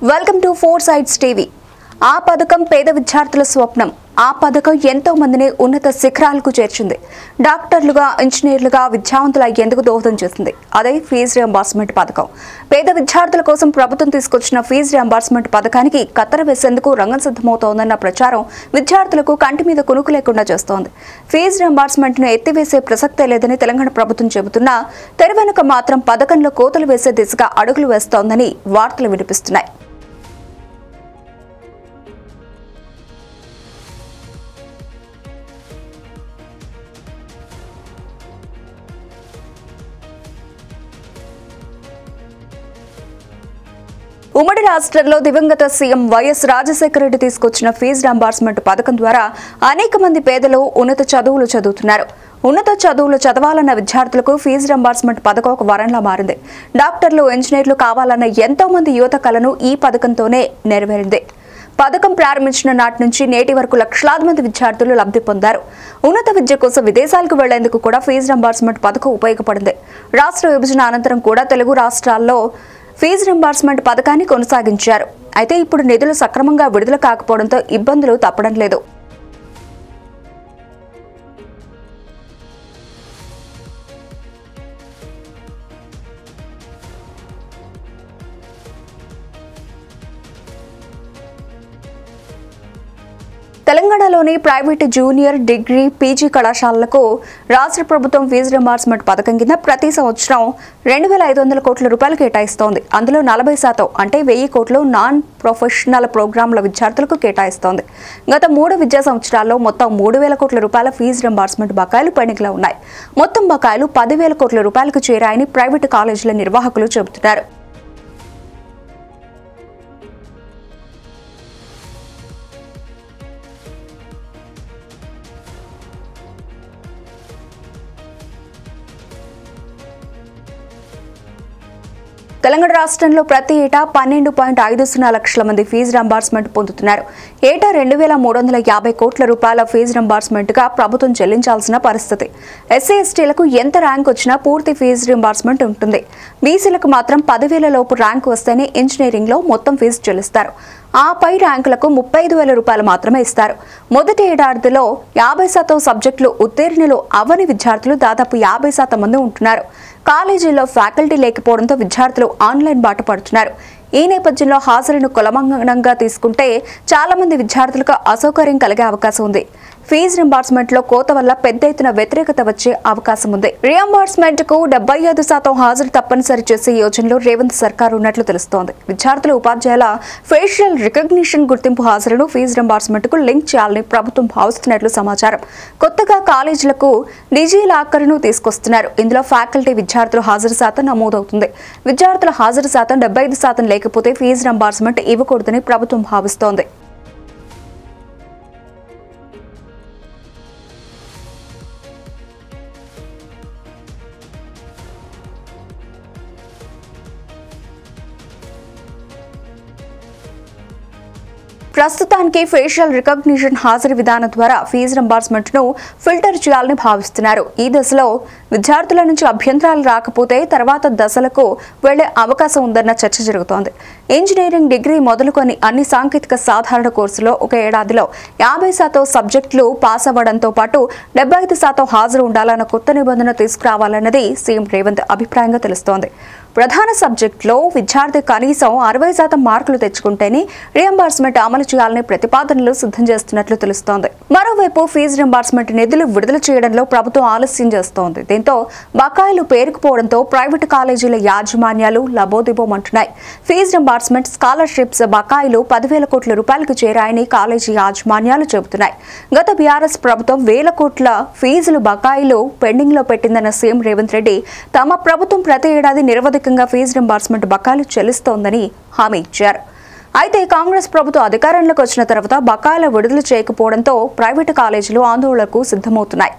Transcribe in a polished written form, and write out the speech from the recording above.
Welcome to four sides TV. ఆ పథకం పేద విద్యార్థుల స్వప్నం. ఆ పథకం ఎంతో మందిని ఉన్నత శిఖరాలకు చేర్చింది. డాక్టర్లుగా, ఇంజనీర్లుగా విద్యావంతులు అయ్యేందుకు దోహదం చేసింది. అదే ఫీజు రియంబర్స్మెంట్ పథకం. పేద విద్యార్థుల కోసం ప్రభుత్వం తీసుకొచ్చిన ఫీజు రియంబర్స్మెంట్ పథకానికి కత్తెర వేసేందుకు రంగం సిద్ధమవుతోందన్న ప్రచారం విద్యార్థులకు కంటి మీద కునుకు లేకుండా చేస్తోంది. ఫీజు రియంబర్స్మెంట్ ను ఎత్తివేసే ప్రసక్తే లేదని తెలంగాణ ప్రభుత్వం చెబుతున్నా తెర వెనుక మాత్రం పథకంలో కోతలు వేసే దిశగా అడుగులు వేస్తోందని వార్తలు వినిపిస్తున్నాయి. ఉమ్మడి రాష్ట్రంలో దివంగత సీఎం వైఎస్ రాజశేఖర రెడ్డి తీసుకొచ్చిన ఫీజు రియంబర్స్మెంట్ పథకం ద్వారా అనేక మంది పేదలు ఉన్నత చదువులు చదువుతున్నారు. ఉన్నత చదువులు చదవాలన్న విద్యార్థులకు ఫీజు రియంబర్స్మెంట్ పథకం ఒక వరంలా మారింది. డాక్టర్లు, ఇంజనీర్లు కావాలన్న ఎంతో మంది యువత కలను ఈ పథకంతోనే నెరవేరింది. పథకం ప్రారంభించిన నాటి నుంచి నేటి వరకు లక్షలాది మంది విద్యార్థులు లబ్ధి పొందారు. ఉన్నత విద్య కోసం విదేశాలకు వెళ్లేందుకు కూడా ఫీజు రియంబర్స్మెంట్ పథకం ఉపయోగపడింది. రాష్ట్ర విభజన అనంతరం కూడా తెలుగు రాష్ట్రాల్లో ఫీజు రియంబర్స్మెంట్ పథకాన్ని కొనసాగించారు. అయితే ఇప్పుడు నిధులు సక్రమంగా విడుదల కాకపోవడంతో ఇబ్బందులు తప్పడం లేదు. తెలంగాణలోని ప్రైవేటు జూనియర్, డిగ్రీ, పీజీ కళాశాలలకు రాష్ట్ర ప్రభుత్వం ఫీజు రియంబర్స్మెంట్ పథకం కింద ప్రతి సంవత్సరం 2,500 కోట్ల రూపాయలు కేటాయిస్తోంది. అందులో 40% అంటే 1000 కోట్లు నాన్ ప్రొఫెషనల్ ప్రోగ్రాంల విద్యార్థులకు కేటాయిస్తోంది. గత 3 విద్యా సంవత్సరాల్లో మొత్తం 3,000 కోట్ల రూపాయల ఫీజు రియంబర్స్మెంట్ బకాయిలు పెండింగ్లో ఉన్నాయి. మొత్తం బకాయిలు 10,000 కోట్ల రూపాయలకు చేరాయని ప్రైవేటు కాలేజీల నిర్వాహకులు చెబుతున్నారు. తెలంగాణ రాష్ట్రంలో ప్రతి ఏటా 12.50 లక్షల మంది ఫీజు రియంబర్స్మెంట్ పొందుతున్నారు. ఏటా 2,350 కోట్ల రూపాయల ఫీజు రియంబర్స్మెంట్ గా ప్రభుత్వం చెల్లించాల్సిన పరిస్థితి. ఎస్సీ, ఎస్టీలకు ఎంత ర్యాంక్ వచ్చినా పూర్తి ఫీజు రియంబర్స్మెంట్ ఉంటుంది. బీసీలకు మాత్రం 10,000 లోపు ర్యాంక్ వస్తేనే ఇంజనీరింగ్ లో మొత్తం ఫీజు చెల్లిస్తారు. ఆ పై ర్యాంకులకు 35,000 రూపాయలు మాత్రమే ఇస్తారు. మొదటి ఏడాదిలో 50% సబ్జెక్టులు ఉత్తీర్ణులు అవ్వని విద్యార్థులు దాదాపు 50% మంది ఉంటున్నారు. కాలేజీల్లో ఫ్యాకల్టీ లేకపోవడంతో విద్యార్థులు ఆన్లైన్ బాట పడుతున్నారు. ఈ నేపథ్యంలో హాజరును కులమంగనంగా తీసుకుంటే చాలా మంది విద్యార్థులకు అసౌకర్యం కలిగే అవకాశం ఉంది. ఫీజు రియంబర్స్మెంట్ లో కోత వల్ల పెద్ద ఎత్తున వ్యతిరేకత వచ్చే అవకాశం ఉంది. రియంబర్స్మెంట్ కు 75% హాజరు తప్పనిసరి చేసే యోజనలో రేవంత్ సర్కార్ ఉన్నట్లు తెలుస్తోంది. విద్యార్థులు, ఉపాధ్యాయుల ఫేషియల్ రికగ్నిషన్ గుర్తింపు హాజరును ఫీజు రియంబర్స్మెంట్ కు లింక్ చేయాలని ప్రభుత్వం భావిస్తున్నట్లు సమాచారం. కొత్తగా కాలేజీలకు డిజీ లాకర్ను తీసుకొస్తున్నారు. ఇందులో ఫ్యాకల్టీ, విద్యార్థుల హాజరు శాతం నమోదవుతుంది. విద్యార్థుల హాజరు శాతం 75% లేకపోతే ఫీజు రియంబర్స్మెంట్ ఇవ్వకూడదని ప్రభుత్వం భావిస్తోంది. ప్రస్తుతానికి ఫేషియల్ రికగ్నిషన్ హాజరు విధానం ద్వారా ఫీజు రియంబర్స్మెంట్ ను ఫిల్టర్ చేయాలని భావిస్తున్నారు. ఈ దశలో విద్యార్థుల నుంచి అభ్యంతరాలు రాకపోతే తర్వాత దశలకు వెళ్లే అవకాశం ఉందన్న చర్చ జరుగుతోంది. ఇంజనీరింగ్, డిగ్రీ మొదలుకొని అన్ని సాంకేతిక సాధారణ కోర్సులో ఒక ఏడాదిలో 50% సబ్జెక్టులు పాస్ అవ్వడంతో పాటు 75% హాజరు ఉండాలన్న కొత్త నిబంధన తీసుకురావాలన్నది సీఎం రేవంత్ అభిప్రాయంగా తెలుస్తోంది. ప్రధాన సబ్జెక్టులో విద్యార్థి కనీసం 60% మార్కులు తెచ్చుకుంటేనే రియంబర్స్మెంట్ అమలు చేయాలని ప్రతిపాదనలు సిద్ధం చేస్తున్నట్లు తెలుస్తోంది. మరోవైపు ఫీజు రియంబర్స్మెంట్ నిధులు విడుదల చేయడంలో ప్రభుత్వం ఆలస్యం చేస్తోంది. దీంతో బకాయిలు పేరుకుపోవడంతో ప్రైవేటు కాలేజీల యాజమాన్యాలు లబోదిబోమంటున్నాయి. ఫీజు రియంబర్స్మెంట్, స్కాలర్షిప్స్ బకాయిలు 10,000 కోట్ల రూపాయలకు చేరాయని కాలేజీ యాజమాన్యాలు చెబుతున్నాయి. గత బీఆర్ఎస్ ప్రభుత్వం 1,000 కోట్ల ఫీజులు బకాయిలు పెండింగ్ లో పెట్టిందన్న సీఎం రేవంత్ రెడ్డి తమ ప్రభుత్వం ప్రతి ఏడాది నిరవధికంగా ఫీజు రియంబర్స్మెంట్ బకాయిలు చెల్లిస్తోందని హామీ ఇచ్చారు. అయితే కాంగ్రెస్ ప్రభుత్వం అధికారంలోకి వచ్చిన తర్వాత బకాయిల విడుదల చేయకపోవడంతో ప్రైవేటు కాలేజీలు ఆందోళనకు సిద్ధమవుతున్నాయి.